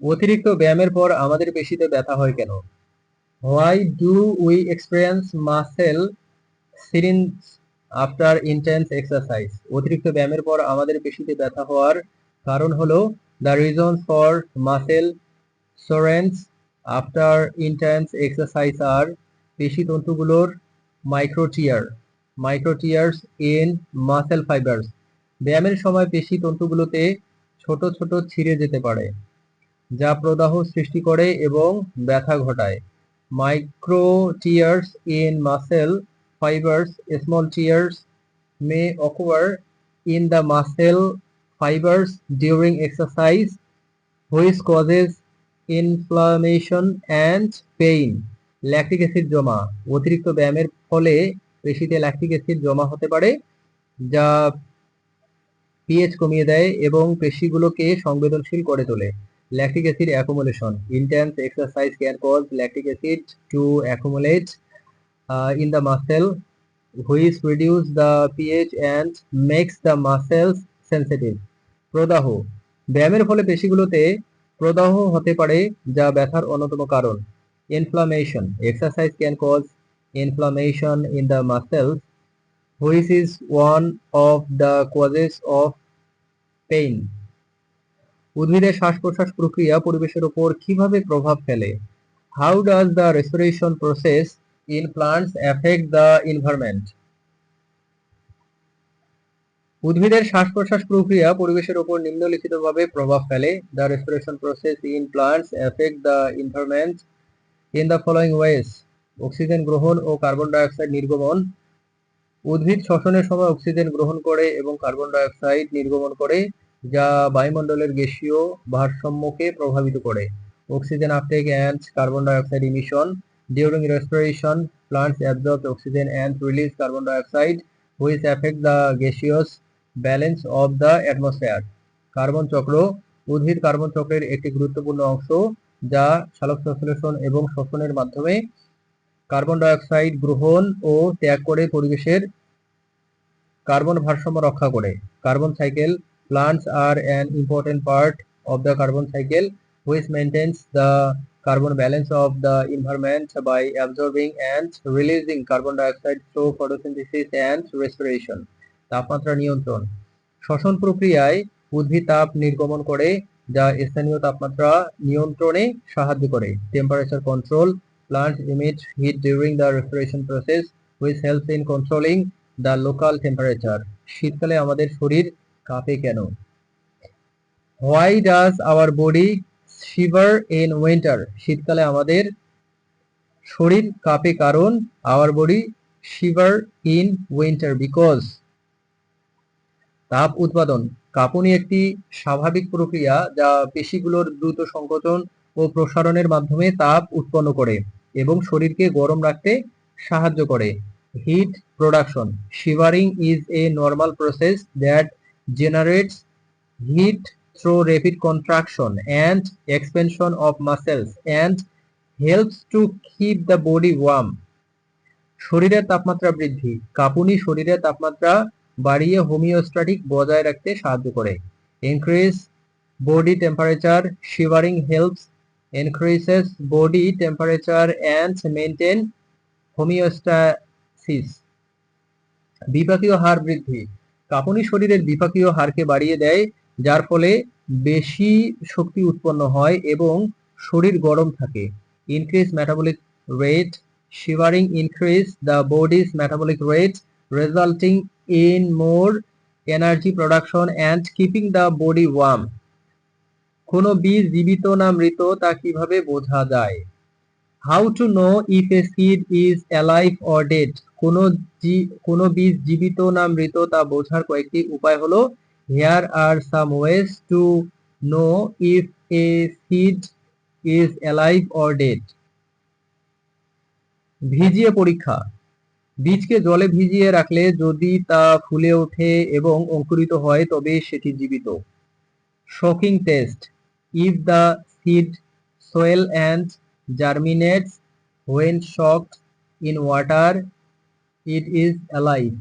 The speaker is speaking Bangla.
অতিরিক্ত ব্যায়ামের পর আমাদের পেশিতে ব্যথা হয় কেন? Why do we experience muscle soreness after intense exercise? অতিরিক্ত ব্যায়ামের পর আমাদের পেশিতে ব্যথা হওয়ার কারণ হলো the reason for muscle soreness after intense exercise আর পেশি তন্তুগুলোর মাইক্রোটিয়ার্স ইন মাসেল ফাইবার্স। ব্যায়ামের সময় পেশি তন্তুগুলোতে ছোট ছোট ছিঁড়ে যেতে পারে, যা প্রদাহ সৃষ্টি করে এবং ব্যথা ঘটায়। Micro tears in muscle fibers, small tears may occur in the muscle fibers during exercise, which causes inflammation and pain. Lactic acid জমা। অতিরিক্ত ব্যায়ামের ফলে পেশিতে ল্যাকটিক অ্যাসিড জমা হতে পারে, যা পিএইচ কমিয়ে দেয় এবং পেশিগুলোকে সংবেদনশীল করে তোলে। Lactic acid accumulation. Intense exercise can cause lactic acid to accumulate in the muscle, which reduce the pH and makes the muscles sensitive. প্রদাহ। ব্যায়ামের ফলে পেশিগুলোতে প্রদাহ হতে পারে, যা ব্যথার অন্যতম কারণ। Inflammation. Exercise can cause inflammation in the muscles, which is one of the causes of pain. উদ্ভিদের শ্বাস-প্রশ্বাস প্রক্রিয়া পরিবেশের উপর কিভাবে প্রভাব ফেলে? How does the respiration process in plants affect the environment? উদ্ভিদের শ্বাস-প্রশ্বাস প্রক্রিয়া পরিবেশের উপর নিম্নলিখিতভাবে প্রভাব ফেলে। The respiration process in plants affect the environment in the following ways. Oxygen গ্রহণ ও কার্বন ডাই অক্সাইড নির্গমন। উদ্ভিদ শ্বসনের সময় অক্সিজেন গ্রহণ করে এবং কার্বন ডাই অক্সাইড নির্গমন করে, যা বায়ুমণ্ডলের গ্যাসীয় ভারসাম্যকে প্রভাবিত করে। Oxygen uptake and carbon dioxide emission. During respiration, plants absorb oxygen and release carbon dioxide, which affect the gaseous balance of the atmosphere. Carbon চক্র। উদ্ভিদ কার্বন চক্রের একটি গুরুত্বপূর্ণ অংশ, যা সালোকসংশ্লেষণ এবং শ্বসনের মাধ্যমে কার্বন ডাই অক্সাইড গ্রহণ ও ত্যাগ করে পরিবেশের কার্বন ভারসাম্য রক্ষা করে। Carbon cycle. Plants are an important part of the carbon cycle, which maintains the carbon balance of the environment by absorbing and releasing carbon dioxide through photosynthesis and respiration. তাপমাত্রা নিয়ন্ত্রণ। শ্বসন প্রক্রিয়ায় উদ্ভিদ তাপ নির্গমন করে, যা স্থানীয় তাপমাত্রা নিয়ন্ত্রণে সাহায্য করে। Temperature control. Plants emit heat during the respiration process, which helps in controlling the local temperature. শীতকালে আমাদের শরীর কাঁপে কেন? Why does our body shiver in winter? শীতকালে আমাদের শরীর কাঁপে কারণ our body shiver in winter because তাপ উৎপাদন। কাঁপুনি একটি স্বাভাবিক প্রক্রিয়া যা পেশিগুলোর দ্রুত সংকোচন ও প্রসারণের মাধ্যমে তাপ উৎপন্ন করে এবং শরীরকে গরম রাখতে সাহায্য করে। Heat production. Shivering is a normal process that generates heat through rapid contraction and expansion of muscles and helps to keep the body warm. শরীরের তাপমাত্রা বৃদ্ধি। কাঁপুনি শরীরের তাপমাত্রা বাড়িয়ে হোমিওস্ট্যাটিক বজায় রাখতে সাহায্য করে। Increase body temperature. Shivering helps increases body temperature and maintain homeostasis. বিপাকীয় হার বৃদ্ধি। কাঁপুনি শরীরের বিপাকীয় হারকে বাড়িয়ে দেয়, যার ফলে বেশি শক্তি উৎপন্ন হয় এবং শরীর গরম থাকে। Increase metabolic rate. Shivering increase the body's metabolic rate, resulting in more energy production and keeping the body warm. কোনো বীজ জীবিত না মৃত তা কিভাবে বোঝা যায়? How to know if a seed is alive or dead? কোনো বীজ জীবিত না মৃত তা বোঝার কয়েকটি উপায় হলো Here are some ways to know if a seed is alive or dead. ভিজিয়ে পরীক্ষা। বীজকে জলে ভিজিয়ে রাখলে যদি তা ফুলে ওঠে এবং অঙ্কুরিত হয় তবে সেটি জীবিত। Shocking test. If the seed swell and germinates when soaked in water, it is alive.